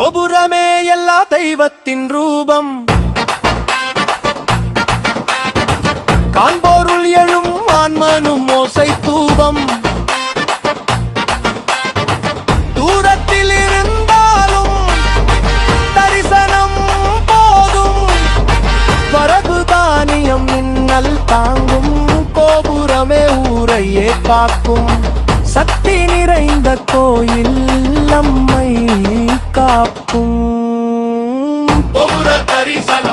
கோபுரமே எல்லா தெய்வத்தின் ரூபம், காண்போருள் எழும் ஆன்மனும் ஓசை தூபம். தூரத்தில் இருந்தாலும் தரிசனம் போதும், வரகு தானியம் மின்னல் தாங்கும், கோபுரமே ஊரையே காக்கும். சக்தி நிறைந்த கோயில் நம்மை காக்கும். கோபுர தரிசனம்